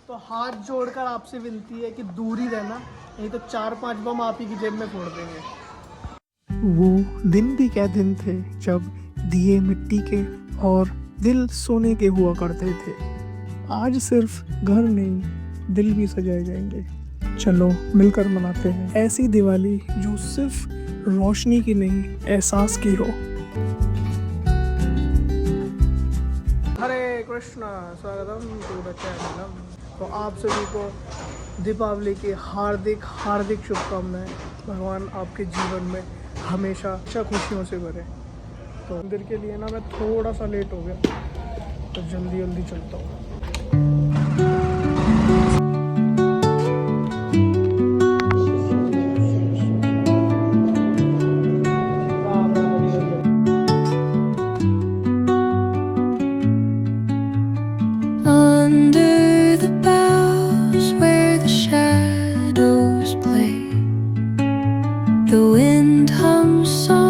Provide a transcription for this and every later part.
तो हाथ जोड़कर आपसे विनती है कि दूर ही रहना, नहीं तो 4-5 बम आप ही की जेब में फोड़ देंगे। वो दिन भी क्या दिन थे जब दिए मिट्टी के और दिल सोने के हुआ करते थे। आज सिर्फ घर नहीं, दिल भी सजाए जाएंगे। चलो मिलकर मनाते हैं ऐसी दिवाली जो सिर्फ रोशनी की नहीं, एहसास की हो। हरे कृष्णा, स्वागतम टू द चैनल। तो आप सभी को दीपावली की हार्दिक हार्दिक शुभकामनाएं। भगवान आपके जीवन में हमेशा अच्छा खुशियों से भरे। तो मंदिर के लिए ना मैं थोड़ा सा लेट हो गया, तो जल्दी जल्दी चलता हूँ।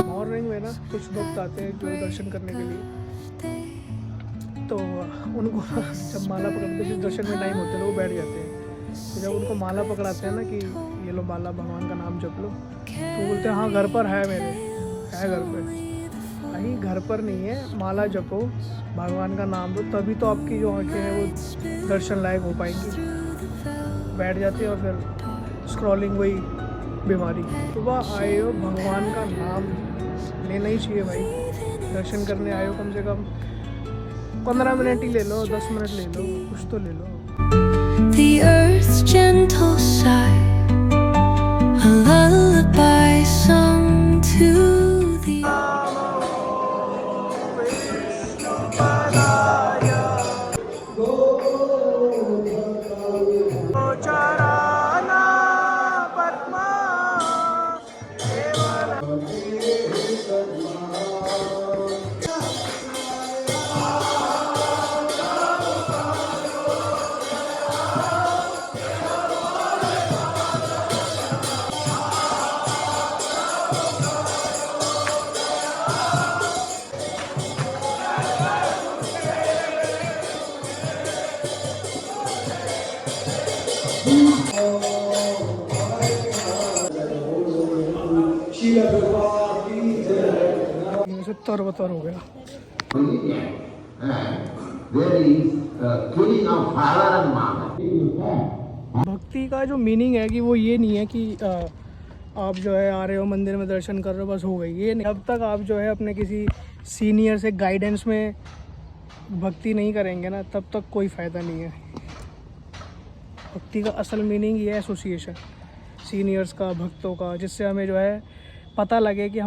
मॉर्निंग में ना कुछ भक्त आते हैं जो दर्शन करने के लिए, तो उनको जब माला पकड़ते हैं, दर्शन में टाइम होते हैं, वो बैठ जाते हैं। तो जब उनको माला पकड़ाते हैं ना कि ये लो माला, भगवान का नाम जप लो, तो बोलते हैं हाँ घर पर है, मेरे है घर पे। नहीं, घर पर नहीं है, माला जपो, भगवान का नाम लो, तभी तो आपकी जो आँखें हैं वो दर्शन लायक हो पाएंगी। बैठ जाते हैं और फिर स्क्रॉलिंग, वही बीमारी। सुबह आए हो, भगवान का नाम लेना ही चाहिए भाई। दर्शन करने आए हो, कम से कम 15 मिनट ही ले लो, 10 मिनट ले लो, कुछ तो ले लो। The earth's gentle sigh, a lullaby sung to the तर हो गया। भक्ति का जो मीनिंग है कि वो ये नहीं है कि आप जो है आ रहे हो मंदिर में, दर्शन कर रहे हो, बस हो गई। ये नहीं, जब तक आप जो है अपने किसी सीनियर से गाइडेंस में भक्ति नहीं करेंगे ना, तब तक कोई फ़ायदा नहीं है। भक्ति का असल मीनिंग ये है एसोसिएशन सीनियर्स का, भक्तों का, जिससे हमें जो है पता लगे कि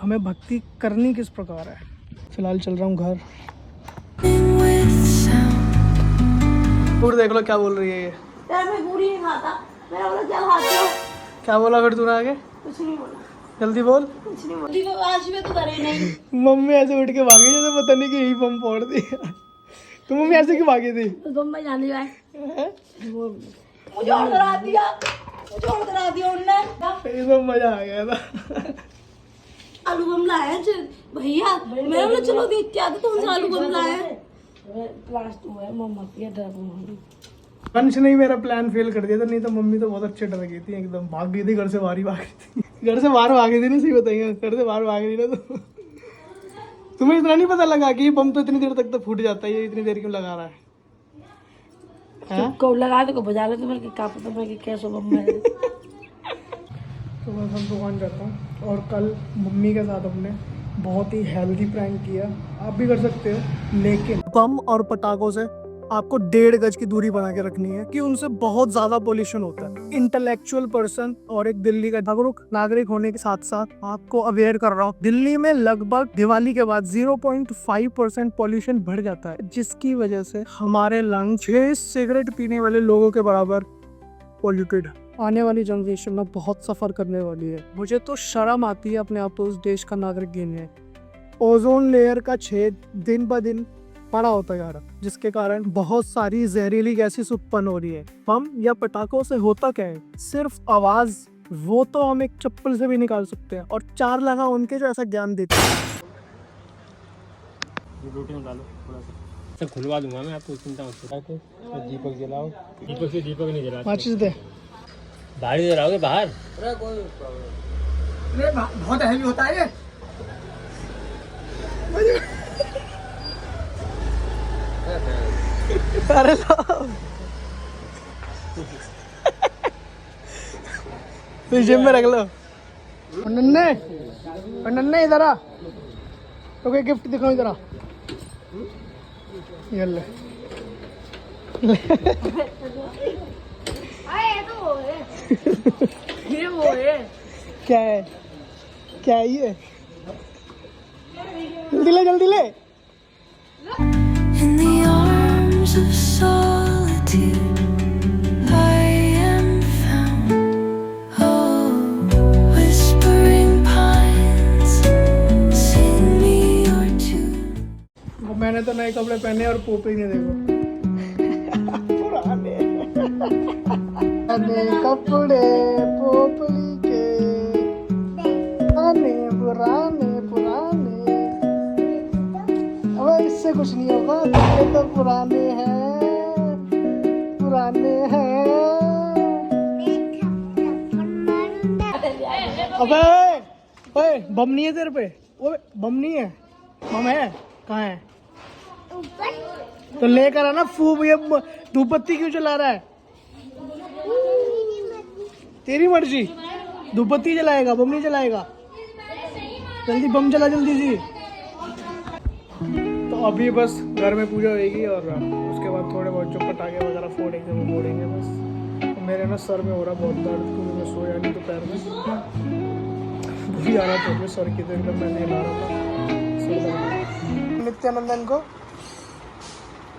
हमें भक्ति करनी किस प्रकार है। फिलहाल चल रहा हूँ घर। देख लो क्या बोल रही है ये। यार मैं पूरी नहीं खाता, मैंने बोला क्या खाते हो? क्या बोला फिर तूने आगे? कुछ नहीं बोला। जल्दी बोल। कुछ नहीं बोला। आज में तो करे नहीं। मम्मी ऐसे उठ के भागी जैसे पता नहीं कि यही बम फोड़ दिया। तो मम्मी ऐसे क्यों भागी थी? बम्बई जाने जाए, मुझे और डरा दिया, उनने। तो मजा आ गया था। आलू बम लाया भैया, मैंने बोला चलो देखते आते, तो उनसे आलू बम लाया। वंश ने मेरा प्लान फेल कर दिया था, नहीं तो मम्मी तो बहुत अच्छे डर गई थी, एकदम भाग गई थी, घर से बाहर ही भाग गई थी। घर से बाहर भागी थी ना, सही बताइए, घर से बाहर भाग रही ना। तो तुम्हें इतना नहीं पता लगा कि बम तो इतनी देर तक तो फूट जाता है, ये इतनी देर क्यों लगा रहा है? को लगा दे, को बजा ले, तुम्हें क्या पता मैं कैसे बम में। तो बस हम दुकान जाता हूँ, और कल मम्मी के साथ हमने बहुत ही हेल्दी प्रैंक किया। आप भी कर सकते हो, लेकिन बम और पटाखों से आपको 1.5 गज की दूरी बना के रखनी है, कि उनसे बहुत ज्यादा पोल्यूशन होता है। इंटेलेक्चुअल पर्सन और एक दिल्ली का जागरूक नागरिक होने के साथ साथ आपको अवेयर कर रहा हूँ, दिल्ली में लगभग दिवाली के बाद 0.5% पोल्यूशन बढ़ जाता है, जिसकी वजह से हमारे लंग 6 सिगरेट पीने वाले लोगों के बराबर पोल्यूटेड। आने वाली जनरेशन में बहुत सफर करने वाली है। मुझे तो शर्म आती है अपने आप को उस देश का नागरिक गिनने। ओजोन लेयर का छेद दिन ब दिन बड़ा होता जा रहा, जिसके कारण बहुत सारी जहरीली गैसेस उत्पन्न हो रही है। बम या पटाखों से होता क्या है? सिर्फ आवाज, वो तो हम एक चप्पल से भी निकाल सकते हैं, और 4 लगा उनके जो ऐसा ज्ञान देते हैं। सब खुलवा दूंगा मैं आपको, चिंता मत करो। दीपक जलाओ। दीपक से दीपक नहीं जला, माचिस दे। बाहर ही जलाओगे बाहर। बहुत हैवी होता है ये। अरे लो जिम में रख लो। नन्ने नन्ने इधर आ, तो कोई गिफ्ट दिखाओ इधर आ। ये ले। ये वो है। क्या है, क्या है ये? जल्दी ले, जल्दी ले। In the arms of solitude, I am found. Oh, whispering pines, sing me your tune. वो मैंने तो नए कपड़े पहने और पोपली ने देखो। पुराने कपड़े पोपली के, पुराने पुराने पुराने। अब इससे कुछ नहीं होगा, कपड़े तो पुराने हैं, पुराने हैं। अबे ओए, बम नहीं है तेरे पे? ओए बम नहीं है? बम है? कहाँ है? तो लेकर आना फूब। ये धूपबत्ती क्यों चला रहा है? तेरी मर्जी। धूपबत्ती जलाएगा, बम नहीं जलाएगा। जल्दी बम जला, जल्दी जी। तो अभी बस घर में पूजा होगी और उसके बाद थोड़े बहुत जो पटाखे वगैरह फोड़ेंगे वो फोड़ेंगे बस। तो मेरे ना सर में हो रहा बहुत दर्द, क्योंकि मैं सोया नहीं दोपहर में। बुरी हालत हो गई सर की, तो एकदम मैं नहीं ला रहा था सर दर्द। नित्यानंदन को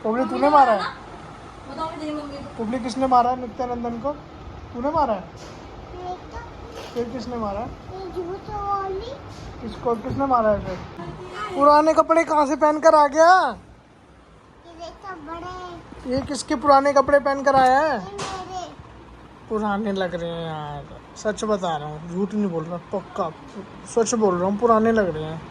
पुबली तूने मारा है? पुबली किसने मारा है नित्यानंदन को? तूने मारा है? फिर किसने मारा है? किसको, किसने मारा है फिर? पुराने कपड़े कहाँ से पहन कर आ गया? ये किसके पुराने कपड़े पहन कर आया है? पुराने लग रहे हैं यार, सच बता रहा हूँ, झूठ नहीं बोल रहा, पक्का सच बोल रहा हूँ, पुराने लग रहे हैं।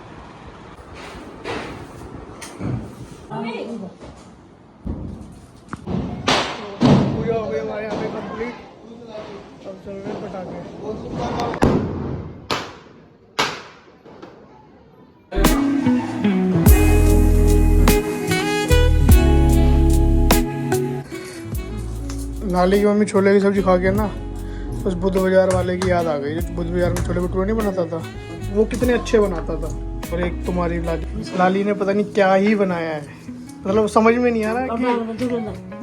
पूजा हो गई हमारे यहाँ पे कंप्लीट। अब चल रहे हैं पटाखे। लाली की मम्मी छोले की सब्जी खा के ना उस बुद्ध बाजार वाले की याद आ गई। बुद्ध बाजार में छोले भटूरे नहीं बनाता था, वो कितने अच्छे बनाता था। और एक तुम्हारी लाली ने पता नहीं क्या ही बनाया है, मतलब समझ में नहीं आ रहा है कि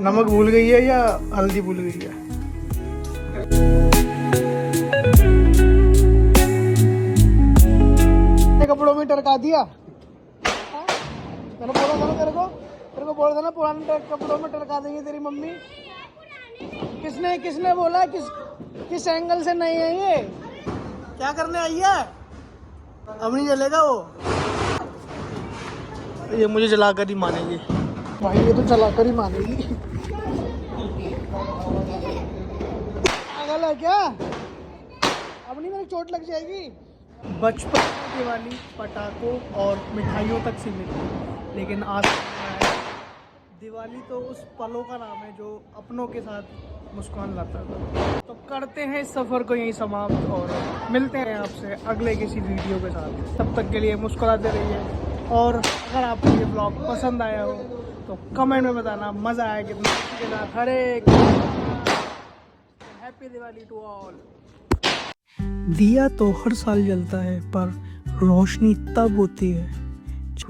नमक भूल गई है या हल्दी भूल गई है। कपड़ों में टरका दिया। मैंने बोला था ना तेरे को बोला था ना पुराने कपड़ों में टरका देंगे तेरी मम्मी। किसने बोला? किस एंगल से नहीं है ये? क्या करने आई है? अब नहीं जलेगा वो, ये मुझे जलाकर ही मानेगी भाई, ये तो जलाकर ही मानेगी। पागल है क्या? अब नहीं, मेरी चोट लग जाएगी। बचपन की दिवाली पटाखों और मिठाइयों तक सीमित थी, लेकिन आज दिवाली तो उस पलों का नाम है जो अपनों के साथ मुस्कान लाता था। तो करते हैं इस सफ़र को यहीं समाप्त और मिलते हैं आपसे अगले किसी वीडियो के साथ। तब तक के लिए मुस्कुराते रहिए, और अगर आपको ये ब्लॉग पसंद आया हो तो कमेंट में बताना मज़ा आया कितना के साथ। हरे हैप्पी दिवाली टू ऑल। दिया तो हर साल जलता है, पर रोशनी तब होती है,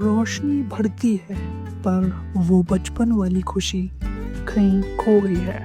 रोशनी बढ़ती है, पर वो बचपन वाली खुशी कहीं खो गई है।